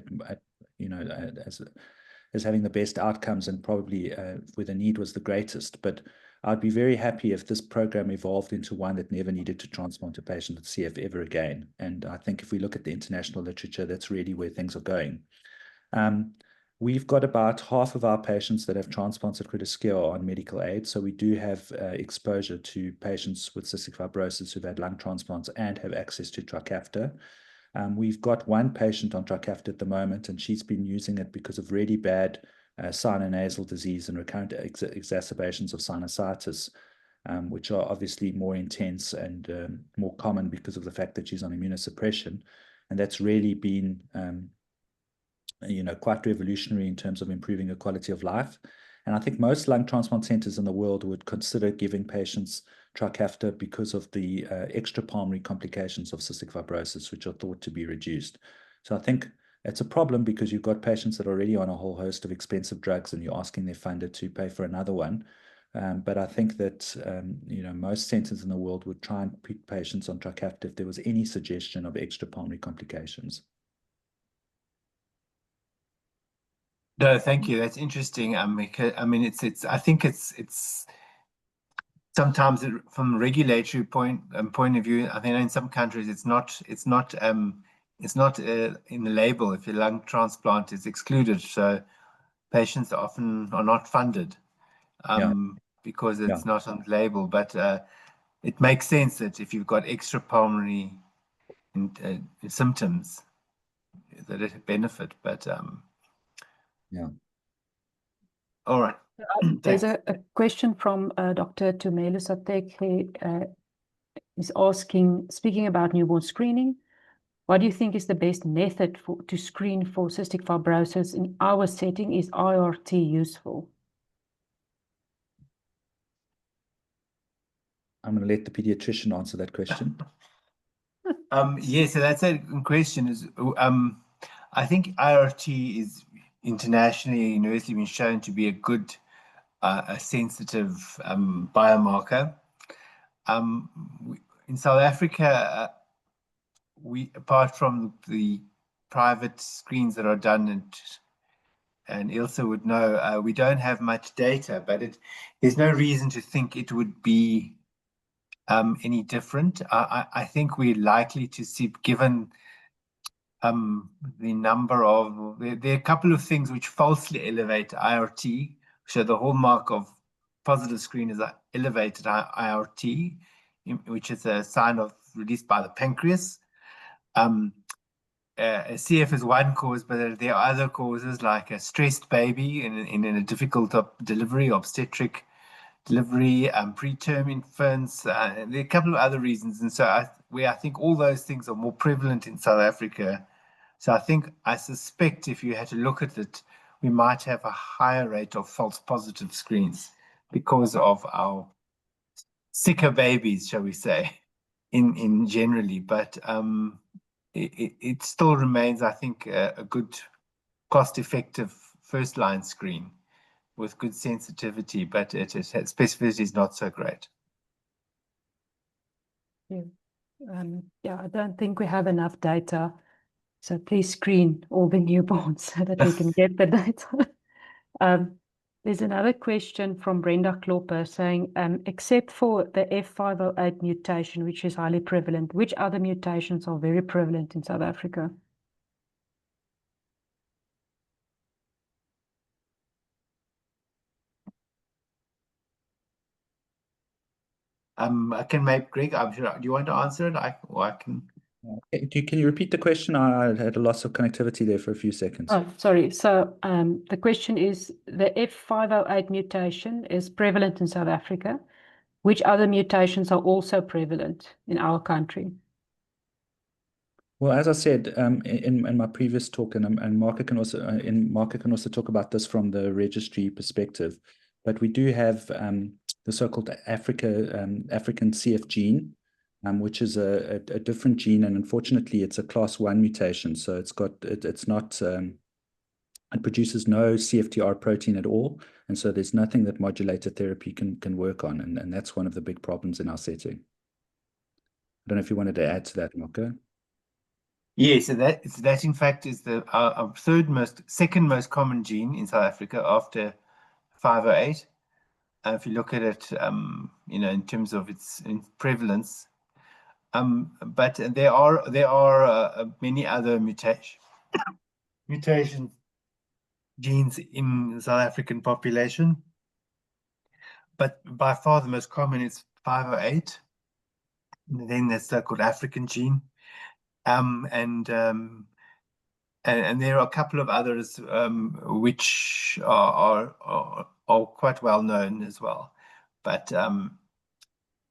as having the best outcomes, and probably where the need was the greatest. But I'd be very happy if this program evolved into one that never needed to transplant a patient with CF ever again. And I think if we look at the international literature, that's really where things are going. We've got about half of our patients that have transplants at critical scale on medical aid. So we do have exposure to patients with cystic fibrosis who've had lung transplants and have access to Trikafta. We've got one patient on Trikafta at the moment, and she's been using it because of really bad sinonasal disease and recurrent exacerbations of sinusitis, which are obviously more intense and more common because of the fact that she's on immunosuppression. And that's really been quite revolutionary in terms of improving her quality of life. And I think most lung transplant centers in the world would consider giving patients Trikafta because of the extrapulmonary complications of cystic fibrosis, which are thought to be reduced. So I think it's a problem because you've got patients that are already on a whole host of expensive drugs, and you're asking their funder to pay for another one. But I think that most centers in the world would try and put patients on Trikafta if there was any suggestion of extrapulmonary complications. No, thank you. That's interesting. I mean, I think it's sometimes from a regulatory point of view. I think in some countries it's not in the label if your lung transplant is excluded. So patients often are not funded because it's not on the label. But it makes sense that if you've got extrapulmonary symptoms, that it benefit. But all right. There's a question from Dr. Tumelo Satek. He is asking, speaking about newborn screening, what do you think is the best method to screen for cystic fibrosis in our setting? Is IRT useful? I'm going to let the pediatrician answer that question. Yes, so that's a good question. I think IRT is internationally universally been shown to be a good, a sensitive biomarker. In South Africa, we, apart from the private screens that are done, and Ilse would know, we don't have much data, but there's no reason to think it would be any different. I think we're likely to see, given the number of, there are a couple of things which falsely elevate IRT. So the hallmark of positive screen is elevated IRT, which is a sign of released by the pancreas. CF is one cause, but there are other causes like a stressed baby in a difficult delivery, obstetric delivery, preterm infants. There are a couple of other reasons. And so I think all those things are more prevalent in South Africa. So I suspect if you had to look at it, we might have a higher rate of false positive screens because of our sicker babies, shall we say, in generally. But it still remains, I think, a good cost-effective first-line screen with good sensitivity, but specificity is not so great. Yeah. I don't think we have enough data. So please screen all the newborns so that we can get the data. There's another question from Brenda Klopper saying, except for the F508 mutation, which is highly prevalent, which other mutations are very prevalent in South Africa? I can make Greg, I'm sure. Do you want to answer it? I can. Can you repeat the question? I had a loss of connectivity there for a few seconds. Oh, sorry. So the question is, the F508 mutation is prevalent in South Africa. Which other mutations are also prevalent in our country? Well, as I said in my previous talk, and Mark can also talk about this from the registry perspective, but we do have the so-called African CF gene, which is a different gene, and unfortunately, it's a class 1 mutation. So it produces no CFTR protein at all, and so there's nothing that modulator therapy can work on, and that's one of the big problems in our setting. I don't know if you wanted to add to that, Marco. Yes, so that in fact is our second most common gene in South Africa after 508. If you look at it, in terms of its prevalence, but there are many other mutation genes in the South African population, but by far the most common is 508. And then there's the so-called African gene, and there are a couple of others which are quite well known as well, but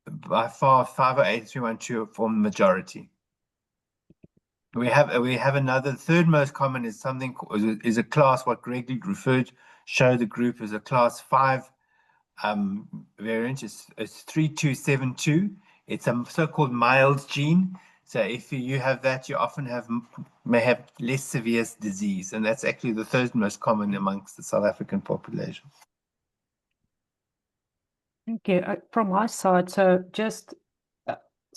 by far 508 312 form the majority. We have another third most common is a class what Gregory showed the group as a class 5 variant. It's 3272. It's a so-called mild gene. So if you have that, you often may have less severe disease, and that's actually the third most common amongst the South African population. Thank you. From my side, so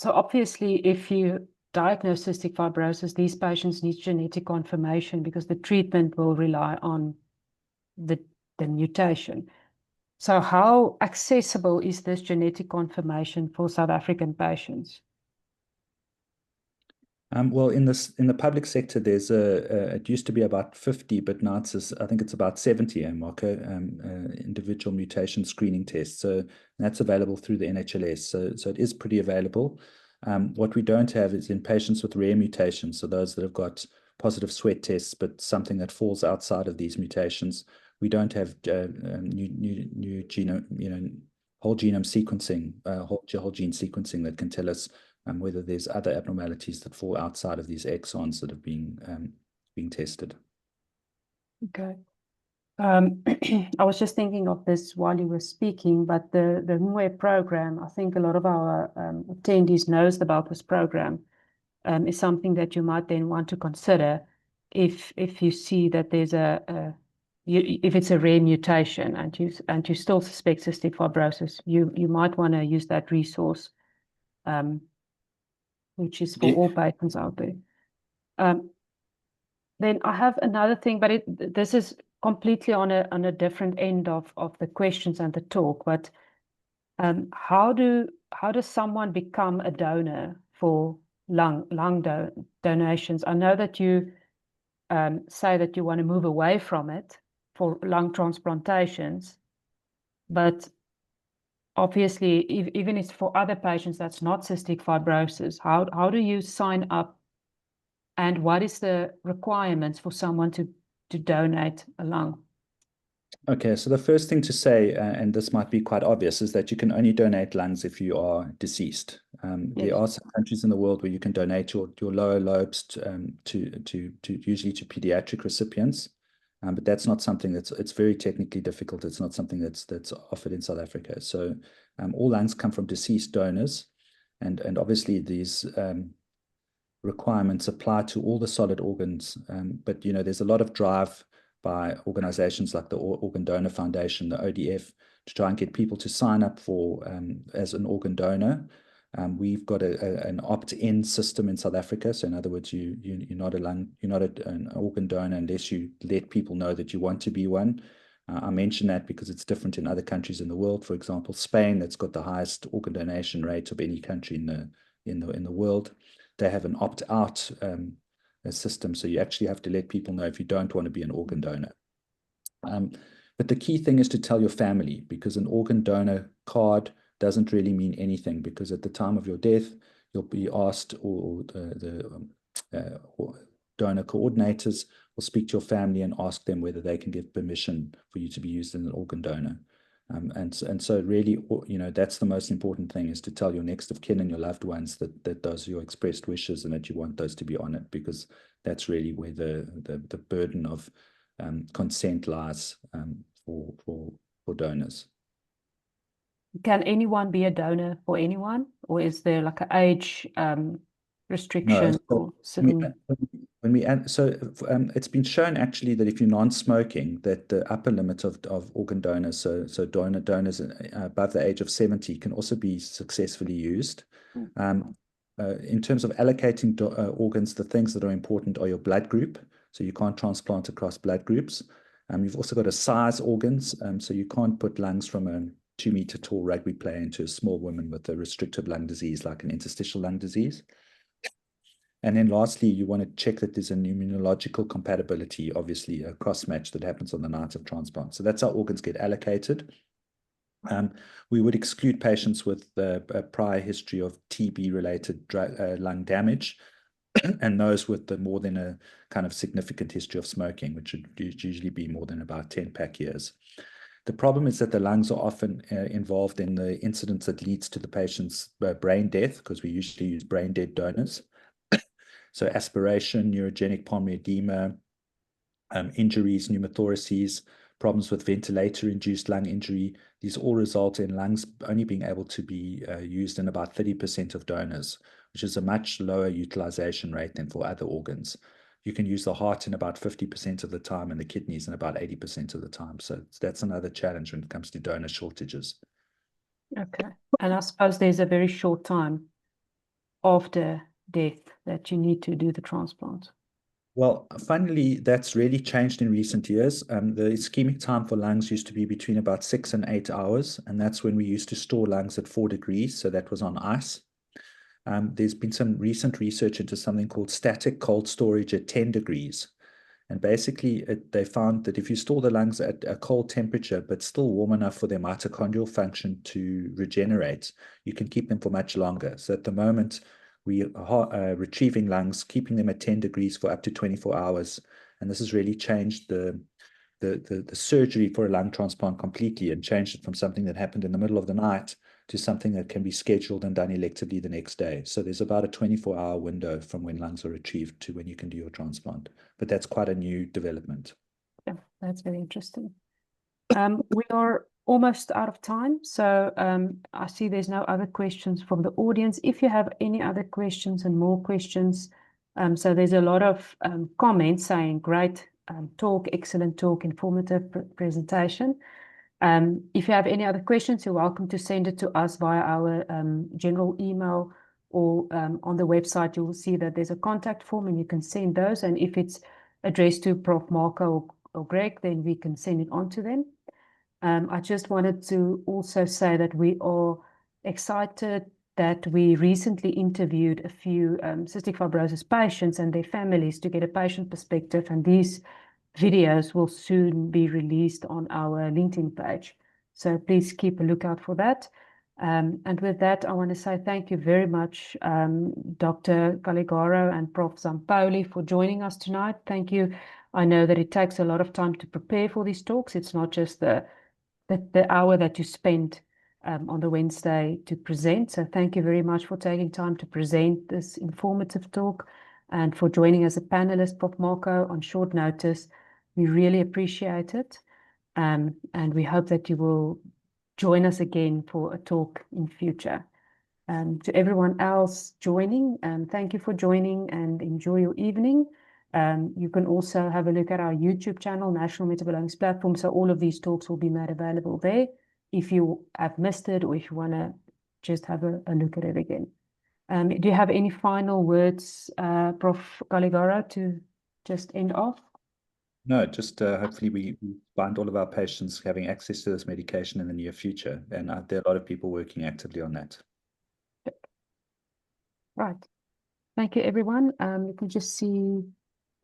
obviously, if you diagnose cystic fibrosis, these patients need genetic confirmation because the treatment will rely on the mutation. So how accessible is this genetic confirmation for South African patients? Well, in the public sector, there's it used to be about 50, but now I think it's about 70, Marco, individual mutation screening tests. So that's available through the NHLS. So it is pretty available. What we don't have is in patients with rare mutations, so those that have got positive sweat tests, but something that falls outside of these mutations, we don't have new genome, whole genome sequencing, whole gene sequencing that can tell us whether there's other abnormalities that fall outside of these exons that have been being tested. Okay. I was just thinking of this while you were speaking, but the MWE program, I think a lot of our attendees knows about this program, is something that you might then want to consider if you see that there's if it's a rare mutation and you still suspect cystic fibrosis, you might want to use that resource, which is for all patients out there. Then I have another thing, but this is completely on a different end of the questions and the talk. But how does someone become a donor for lung donations? I know that you say that you want to move away from it for lung transplantations, but obviously, even if for other patients that's not cystic fibrosis, how do you sign up, and what is the requirements for someone to donate a lung? Okay, so the first thing to say, and this might be quite obvious, is that you can only donate lungs if you are deceased. Yes. There are some countries in the world where you can donate your lower lobes to usually to pediatric recipients, but that's not something it's very technically difficult. It's not something that's offered in South Africa. So all lungs come from deceased donors, and obviously these requirements apply to all the solid organs. But there's a lot of drive by organizations like the Organ Donor Foundation, the ODF, to try and get people to sign up for as an organ donor. We've got an opt-in system in South Africa. So in other words, you're not an organ donor unless you let people know that you want to be one. I mention that because it's different in other countries in the world. For example, Spain, that's got the highest organ donation rate of any country in the world. They have an opt-out system, so you actually have to let people know if you don't want to be an organ donor. But the key thing is to tell your family, because an organ donor card doesn't really mean anything, because at the time of your death, you'll be asked, or the donor coordinators will speak to your family and ask them whether they can give permission for you to be used as an organ donor. And so really, that's the most important thing, is to tell your next of kin and your loved ones that those are your expressed wishes and that you want those to be honored, because that's really where the burden of consent lies for donors. Can anyone be a donor for anyone, or is there like an age restriction? No, it's been shown actually that if you're non-smoking, that the upper limit of organ donors, so donors above the age of 70, can also be successfully used. In terms of allocating organs, the things that are important are your blood group, so you can't transplant across blood groups. You've also got to size organs, so you can't put lungs from a 2-meter tall rugby player into a small woman with a restrictive lung disease like an interstitial lung disease. And then lastly, you want to check that there's an immunological compatibility, obviously a cross-match that happens on the night of transplant. So that's how organs get allocated. We would exclude patients with a prior history of TB-related lung damage, and those with more than a kind of significant history of smoking, which would usually be more than about 10 pack years. The problem is that the lungs are often involved in the incidence that leads to the patient's brain death, because we usually use brain dead donors. So aspiration, neurogenic pulmonary edema, injuries, pneumothoraces, problems with ventilator-induced lung injury, these all result in lungs only being able to be used in about 30% of donors, which is a much lower utilization rate than for other organs. You can use the heart in about 50% of the time and the kidneys in about 80% of the time. So that's another challenge when it comes to donor shortages. Okay. And I suppose there's a very short time after death that you need to do the transplant. Well, funnily, that's really changed in recent years. The ischemic time for lungs used to be between about 6 and 8 hours, and that's when we used to store lungs at 4 degrees, so that was on ice. There's been some recent research into something called static cold storage at 10 degrees. And basically, they found that if you store the lungs at a cold temperature, but still warm enough for their mitochondrial function to regenerate, you can keep them for much longer. So at the moment, we are retrieving lungs, keeping them at 10 degrees for up to 24 hours. And this has really changed the surgery for a lung transplant completely, and changed it from something that happened in the middle of the night to something that can be scheduled and done electively the next day. So there's about a 24-hour window from when lungs are retrieved to when you can do your transplant. But that's quite a new development. Yeah, that's very interesting. We are almost out of time, so I see there's no other questions from the audience. If you have any other questions and more questions, so there's a lot of comments saying great talk, excellent talk, informative presentation. If you have any other questions, you're welcome to send it to us via our general email, or on the website you will see that there's a contact form and you can send those, and if it's addressed to Prof. Marco or Greg, then we can send it on to them. I just wanted to also say that we are excited that we recently interviewed a few cystic fibrosis patients and their families to get a patient perspective, and these videos will soon be released on our LinkedIn page. So please keep a lookout for that. And with that, I want to say thank you very much, Dr. Calligaro and Prof. Zampoli, for joining us tonight. Thank you. I know that it takes a lot of time to prepare for these talks. It's not just the hour that you spent on the Wednesday to present. So thank you very much for taking time to present this informative talk and for joining as a panelist, Prof. Marco, on short notice. We really appreciate it. And we hope that you will join us again for a talk in future. To everyone else joining, thank you for joining and enjoy your evening. You can also have a look at our YouTube channel, National Metabolomics Platform. So all of these talks will be made available there if you have missed it or if you want to just have a look at it again. Do you have any final words, Prof. Calligaro, to just end off? No, just hopefully we find all of our patients having access to this medication in the near future. And there are a lot of people working actively on that. Right. Thank you, everyone. You can just see,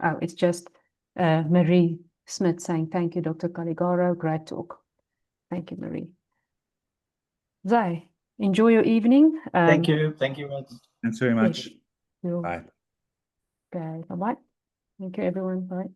oh, it's just Marie Smith saying, thank you, Dr. Calligaro. Great talk. Thank you, Marie. Zai, enjoy your evening. Thank you. Thank you, Rod. Thanks very much. Yes. Bye. Okay, bye-bye. Thank you, everyone. Bye.